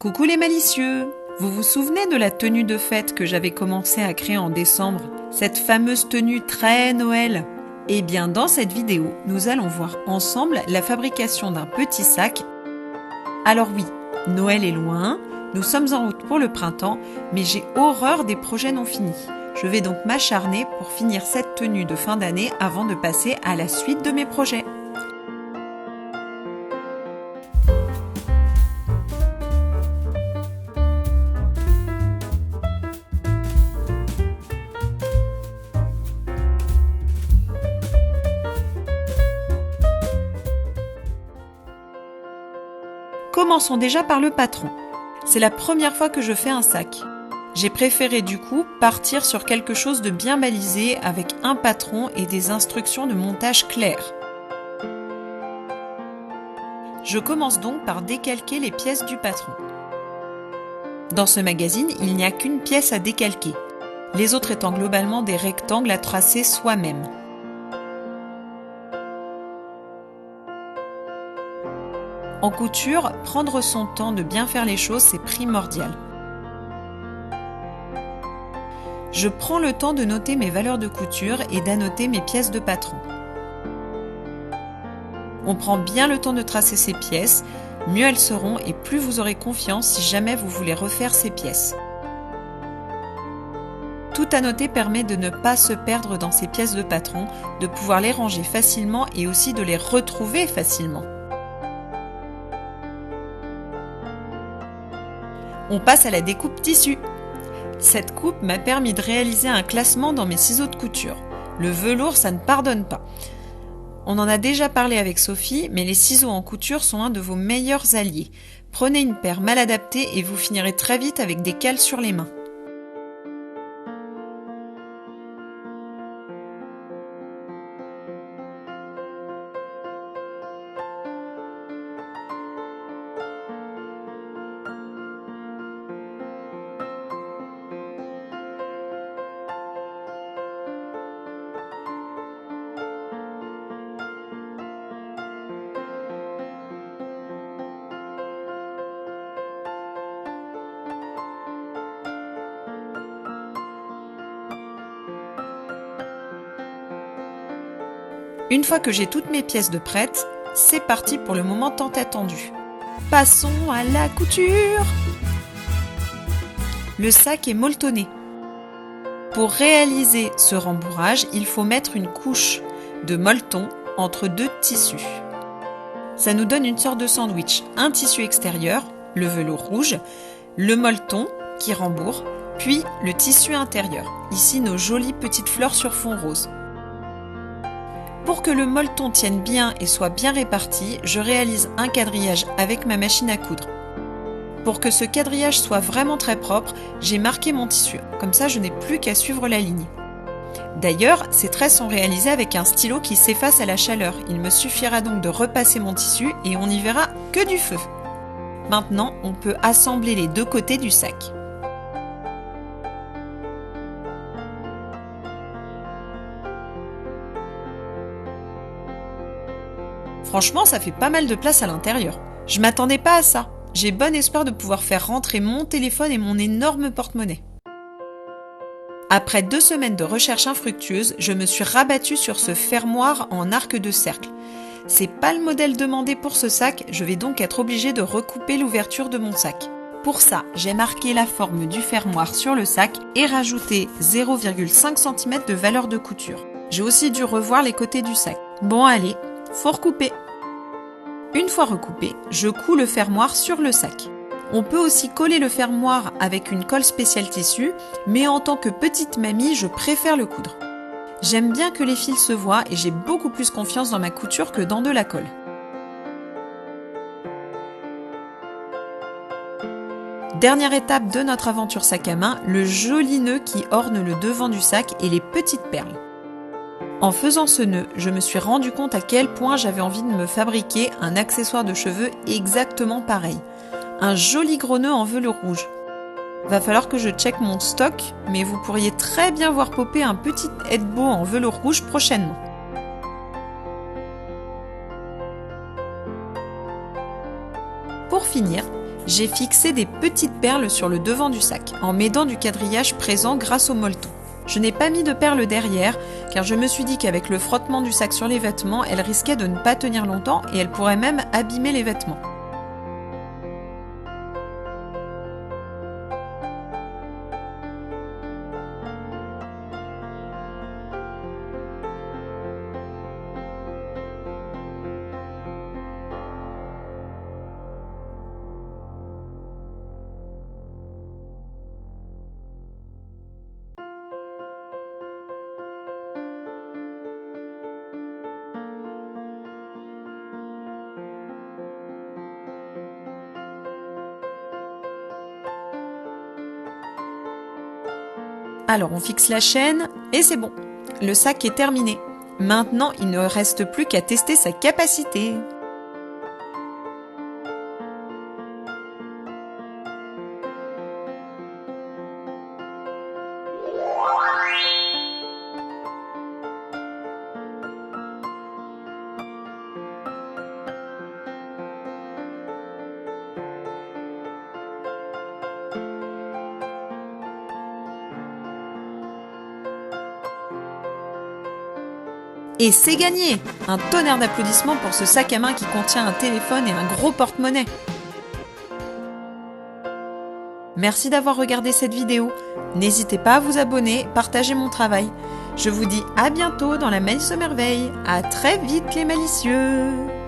Coucou les malicieux! Vous vous souvenez de la tenue de fête que j'avais commencé à créer en décembre? Cette fameuse tenue très Noël? Eh bien, dans cette vidéo, nous allons voir ensemble la fabrication d'un petit sac. Alors oui, Noël est loin, nous sommes en route pour le printemps, mais j'ai horreur des projets non finis. Je vais donc m'acharner pour finir cette tenue de fin d'année avant de passer à la suite de mes projets. Commençons déjà par le patron. C'est la première fois que je fais un sac. J'ai préféré du coup partir sur quelque chose de bien balisé avec un patron et des instructions de montage claires. Je commence donc par décalquer les pièces du patron. Dans ce magazine, il n'y a qu'une pièce à décalquer, les autres étant globalement des rectangles à tracer soi-même. En couture, prendre son temps de bien faire les choses, c'est primordial. Je prends le temps de noter mes valeurs de couture et d'annoter mes pièces de patron. On prend bien le temps de tracer ces pièces, mieux elles seront et plus vous aurez confiance si jamais vous voulez refaire ces pièces. Tout annoter permet de ne pas se perdre dans ces pièces de patron, de pouvoir les ranger facilement et aussi de les retrouver facilement. On passe à la découpe tissu. Cette coupe m'a permis de réaliser un classement dans mes ciseaux de couture. Le velours, ça ne pardonne pas. On en a déjà parlé avec Sophie, mais les ciseaux en couture sont un de vos meilleurs alliés. Prenez une paire mal adaptée et vous finirez très vite avec des cales sur les mains. Une fois que j'ai toutes mes pièces de prêtes, c'est parti pour le moment tant attendu. Passons à la couture! Le sac est molletonné. Pour réaliser ce rembourrage, il faut mettre une couche de molleton entre deux tissus. Ça nous donne une sorte de sandwich. Un tissu extérieur, le velours rouge, le molleton qui rembourre, puis le tissu intérieur. Ici, nos jolies petites fleurs sur fond rose. Pour que le molleton tienne bien et soit bien réparti, je réalise un quadrillage avec ma machine à coudre. Pour que ce quadrillage soit vraiment très propre, j'ai marqué mon tissu, comme ça je n'ai plus qu'à suivre la ligne. D'ailleurs, ces traits sont réalisés avec un stylo qui s'efface à la chaleur. Il me suffira donc de repasser mon tissu et on n'y verra que du feu. Maintenant, on peut assembler les deux côtés du sac. Franchement, ça fait pas mal de place à l'intérieur. Je m'attendais pas à ça. J'ai bon espoir de pouvoir faire rentrer mon téléphone et mon énorme porte-monnaie. Après 2 semaines de recherche infructueuse, je me suis rabattue sur ce fermoir en arc de cercle. C'est pas le modèle demandé pour ce sac, je vais donc être obligée de recouper l'ouverture de mon sac. Pour ça, j'ai marqué la forme du fermoir sur le sac et rajouté 0,5 cm de valeur de couture. J'ai aussi dû revoir les côtés du sac. Bon allez, faut recouper. Une fois recoupé, je couds le fermoir sur le sac. On peut aussi coller le fermoir avec une colle spéciale tissu, mais en tant que petite mamie, je préfère le coudre. J'aime bien que les fils se voient et j'ai beaucoup plus confiance dans ma couture que dans de la colle. Dernière étape de notre aventure sac à main, le joli nœud qui orne le devant du sac et les petites perles. En faisant ce nœud, je me suis rendu compte à quel point j'avais envie de me fabriquer un accessoire de cheveux exactement pareil. Un joli gros nœud en velours rouge. Va falloir que je check mon stock, mais vous pourriez très bien voir popper un petit headbow en velours rouge prochainement. Pour finir, J'ai fixé des petites perles sur le devant du sac, en m'aidant du quadrillage présent grâce au molleton. Je n'ai pas mis de perles derrière, car je me suis dit qu'avec le frottement du sac sur les vêtements, elles risquaient de ne pas tenir longtemps et elles pourraient même abîmer les vêtements. Alors on fixe la chaîne et c'est bon. Le sac est terminé. Maintenant, il ne reste plus qu'à tester sa capacité. Et c'est gagné! Un tonnerre d'applaudissements pour ce sac à main qui contient un téléphone et un gros porte-monnaie. Merci d'avoir regardé cette vidéo. N'hésitez pas à vous abonner, partager mon travail. Je vous dis à bientôt dans la Maïs aux merveilles. À très vite les malicieux!